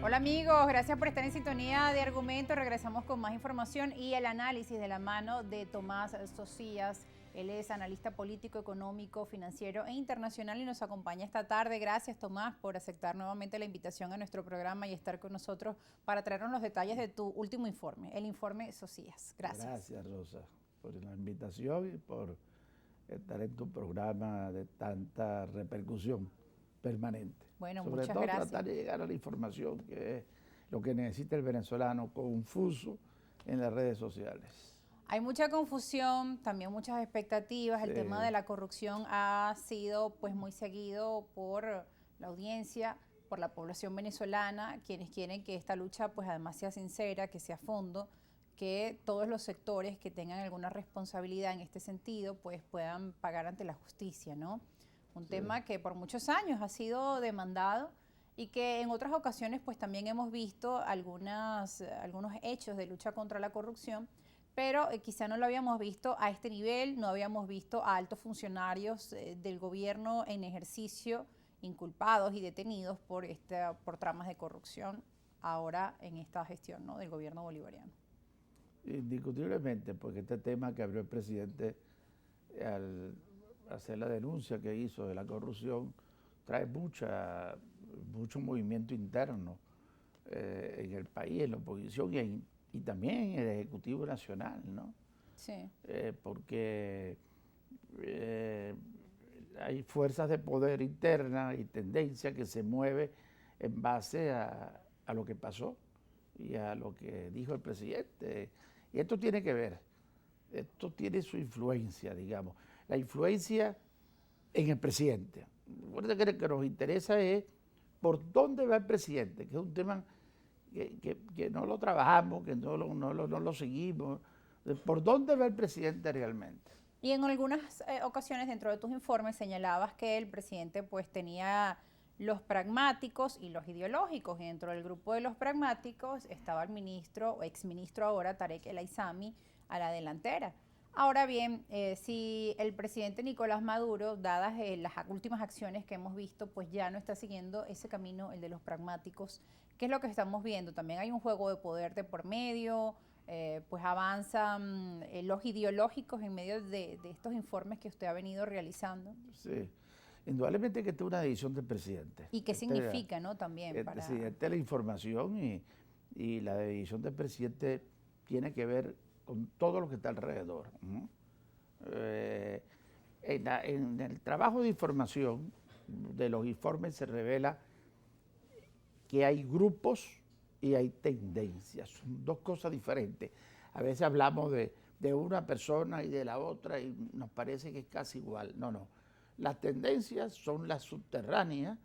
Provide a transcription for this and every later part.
Hola amigos, gracias por estar en sintonía de Argumento. Regresamos con más información y el análisis de la mano de Tomás Socias. Él es analista político, económico, financiero e internacional y nos acompaña esta tarde. Gracias Tomás por aceptar nuevamente la invitación a nuestro programa y estar con nosotros para traernos los detalles de tu último informe, el informe Socias. Gracias. Gracias Rosa por la invitación y por estar en tu programa de tanta repercusión permanente. Bueno, Sobre muchas todo gracias. tratar de llegar a la información que es lo que necesita el venezolano confuso en las redes sociales. Hay mucha confusión, también muchas expectativas. El tema de la corrupción ha sido pues muy seguido por la audiencia, por la población venezolana, quienes quieren que esta lucha pues además sea sincera, que sea a fondo, que todos los sectores que tengan alguna responsabilidad en este sentido pues puedan pagar ante la justicia, ¿no? Un tema que por muchos años ha sido demandado y que en otras ocasiones pues también hemos visto algunos hechos de lucha contra la corrupción, pero quizá no lo habíamos visto a este nivel, no habíamos visto a altos funcionarios del gobierno en ejercicio inculpados y detenidos por tramas de corrupción ahora en esta gestión, ¿no?, del gobierno bolivariano. Indiscutiblemente, porque este tema que abrió el presidente al hacer la denuncia que hizo de la corrupción trae mucho movimiento interno en el país, en la oposición y también en el Ejecutivo Nacional, ¿no? Sí. Porque hay fuerzas de poder internas y tendencias que se mueven en base a lo que pasó y a lo que dijo el presidente. Y esto tiene que ver, esto tiene su influencia, digamos. La influencia en el presidente. Recuerda que nos interesa es por dónde va el presidente, que es un tema que no lo trabajamos, que no lo seguimos. ¿Por dónde va el presidente realmente? Y en algunas ocasiones dentro de tus informes señalabas que el presidente pues tenía los pragmáticos y los ideológicos. Y dentro del grupo de los pragmáticos estaba el ministro o exministro ahora, Tarek El Aissami, a la delantera. Ahora bien, si el presidente Nicolás Maduro, dadas las últimas acciones que hemos visto, pues ya no está siguiendo ese camino, el de los pragmáticos, ¿qué es lo que estamos viendo? También hay un juego de poder de por medio, pues avanzan los ideológicos en medio de estos informes que usted ha venido realizando. Sí, indudablemente que esta es una decisión del presidente. ¿Y qué significa, no? También para... Sí, esta es la información y la decisión del presidente tiene que ver con todo lo que está alrededor. En el trabajo de información de los informes se revela que hay grupos y hay tendencias, son dos cosas diferentes. A veces hablamos de una persona y de la otra y nos parece que es casi igual. No, no. Las tendencias son las subterráneas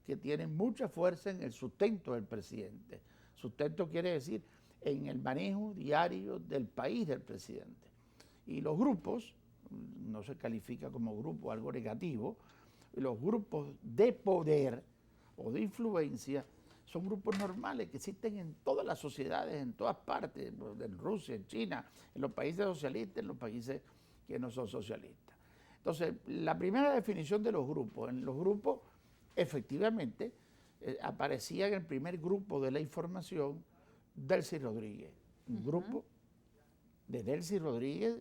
que tienen mucha fuerza en el sustento del presidente. Sustento quiere decir en el manejo diario del país del presidente. Y los grupos, no se califica como grupo algo negativo, los grupos de poder o de influencia son grupos normales que existen en todas las sociedades, en todas partes, en Rusia, en China, en los países socialistas, en los países que no son socialistas. Entonces, la primera definición de los grupos, en los grupos efectivamente aparecía en el primer grupo de la información Delcy Rodríguez, un grupo de Delcy Rodríguez,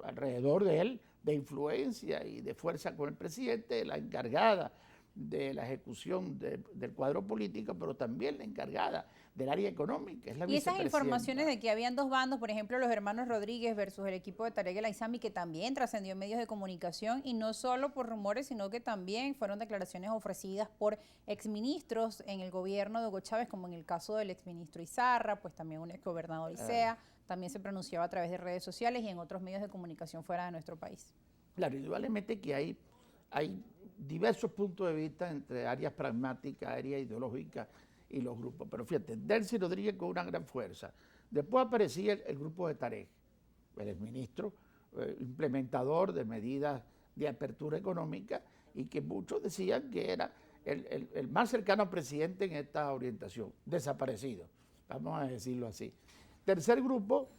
alrededor de él, de influencia y de fuerza con el presidente, la encargada de la ejecución del cuadro político, pero también la encargada del área económica. Es la y esas informaciones de que habían dos bandos, por ejemplo, los hermanos Rodríguez versus el equipo de Tarek El Aissami, que también trascendió en medios de comunicación, y no solo por rumores, sino que también fueron declaraciones ofrecidas por exministros en el gobierno de Hugo Chávez, como en el caso del exministro Izarra, pues también un exgobernador Isea, también se pronunciaba a través de redes sociales y en otros medios de comunicación fuera de nuestro país. Claro, indudablemente que hay diversos puntos de vista entre áreas pragmáticas, áreas ideológicas y los grupos. Pero fíjate, Delcy Rodríguez con una gran fuerza. Después aparecía el grupo de Tarek, el exministro, implementador de medidas de apertura económica y que muchos decían que era el más cercano al presidente en esta orientación, desaparecido, vamos a decirlo así. Tercer grupo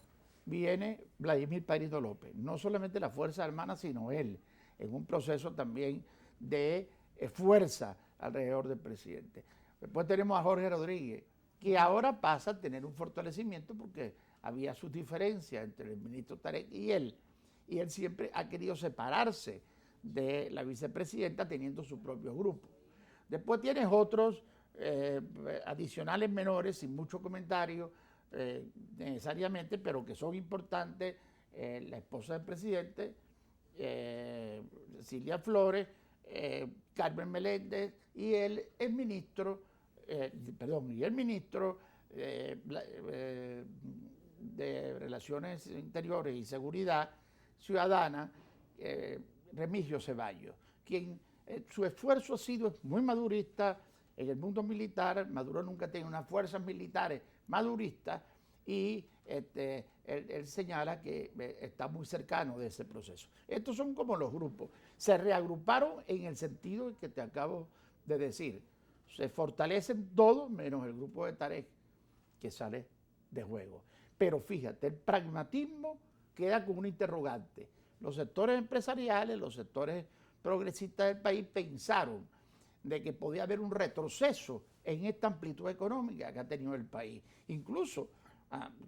viene Vladimir Pairito López, no solamente la Fuerza Armada, sino él, en un proceso también de fuerza alrededor del presidente. Después tenemos a Jorge Rodríguez, que ahora pasa a tener un fortalecimiento porque había sus diferencias entre el ministro Tarek y él. Y él siempre ha querido separarse de la vicepresidenta teniendo su propio grupo. Después tienes otros adicionales menores, sin mucho comentario necesariamente, pero que son importantes. La esposa del presidente, Cecilia Flores, Carmen Meléndez y el ministro, de Relaciones Interiores y Seguridad Ciudadana, Remigio Ceballos, quien su esfuerzo ha sido muy madurista en el mundo militar. Maduro nunca tiene unas fuerzas militares maduristas y él señala que está muy cercano de ese proceso. Estos son como los grupos. Se reagruparon en el sentido que te acabo de decir. Se fortalecen todos menos el grupo de Tarek, que sale de juego. Pero fíjate, el pragmatismo queda como un interrogante. Los sectores empresariales, los sectores progresistas del país pensaron de que podía haber un retroceso en esta amplitud económica que ha tenido el país. Incluso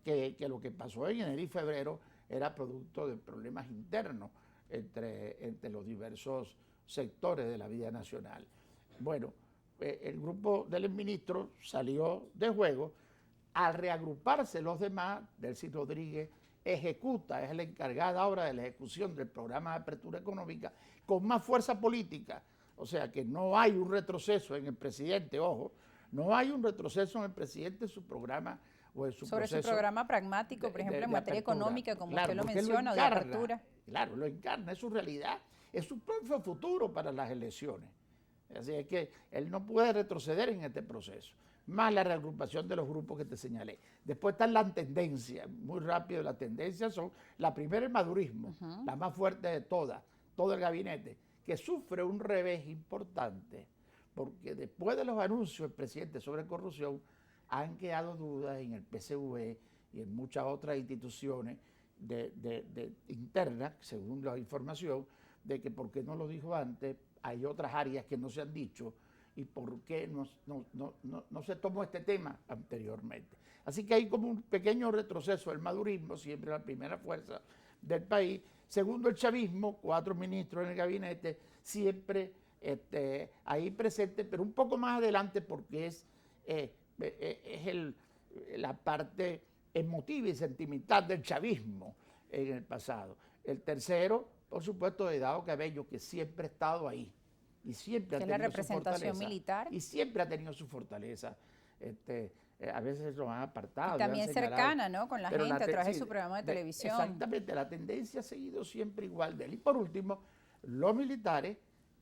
que lo que pasó en enero y febrero era producto de problemas internos entre los diversos sectores de la vida nacional. Bueno, el grupo del ministro salió de juego. Al reagruparse los demás, Delcy Rodríguez ejecuta, es la encargada ahora de la ejecución del programa de apertura económica con más fuerza política. O sea que no hay un retroceso en el presidente, ojo, no hay un retroceso en el presidente en su programa o en su sobre proceso su programa pragmático, por ejemplo, en materia apertura económica, como claro, usted lo porque menciona, lo de encarna, apertura. Claro, lo encarna, es su realidad, es su propio futuro para las elecciones. Así es que él no puede retroceder en este proceso. Más la reagrupación de los grupos que te señalé. Después están las tendencias, muy rápido. Las tendencias son, la primera el madurismo, la más fuerte de todas, todo el gabinete, que sufre un revés importante, porque después de los anuncios del presidente sobre corrupción, han quedado dudas en el PSV y en muchas otras instituciones internas, según la información, de que por qué no lo dijo antes, hay otras áreas que no se han dicho, y por qué no se tomó este tema anteriormente. Así que hay como un pequeño retroceso del madurismo, siempre la primera fuerza del país. Segundo, el chavismo, 4 ministros en el gabinete, siempre ahí presente, pero un poco más adelante porque es la parte emotiva y sentimental del chavismo en el pasado. El tercero, por supuesto, de Dado Cabello, que siempre ha estado ahí. Y siempre ha tenido la representación su fortaleza, militar. y siempre ha tenido su fortaleza. A veces lo han apartado. Y también cercana, ¿no? Con la gente a través de su programa de televisión. Exactamente, la tendencia ha seguido siempre igual de él. Y por último, los militares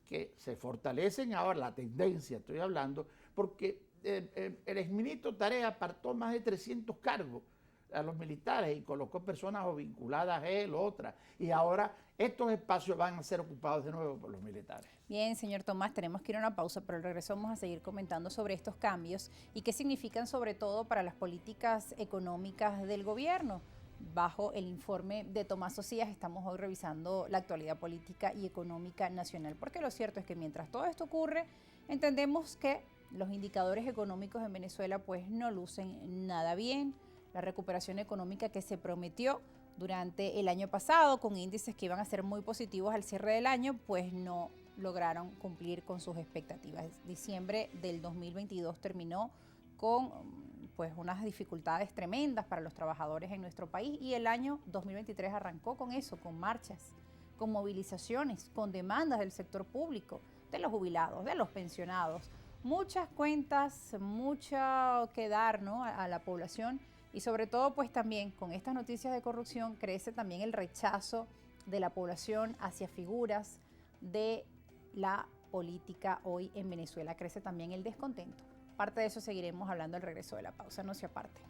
que se fortalecen ahora, la tendencia estoy hablando, porque el exministro Tarek apartó más de 300 cargos a los militares y colocó personas o vinculadas a él, otras. Y ahora estos espacios van a ser ocupados de nuevo por los militares. Bien, señor Tomás, tenemos que ir a una pausa, pero al regreso vamos a seguir comentando sobre estos cambios y qué significan sobre todo para las políticas económicas del gobierno. Bajo el informe de Tomás Socias estamos hoy revisando la actualidad política y económica nacional, porque lo cierto es que mientras todo esto ocurre, entendemos que los indicadores económicos en Venezuela pues no lucen nada bien. La recuperación económica que se prometió durante el año pasado, con índices que iban a ser muy positivos al cierre del año, pues no lograron cumplir con sus expectativas. Diciembre del 2022 terminó con pues unas dificultades tremendas para los trabajadores en nuestro país y el año 2023 arrancó con eso, con marchas, con movilizaciones, con demandas del sector público, de los jubilados, de los pensionados, muchas cuentas, mucho que dar, ¿no?, a la población. Y sobre todo, pues también con estas noticias de corrupción crece también el rechazo de la población hacia figuras de la política hoy en Venezuela. Crece también el descontento. Parte de eso seguiremos hablando al regreso de la pausa. No se aparte.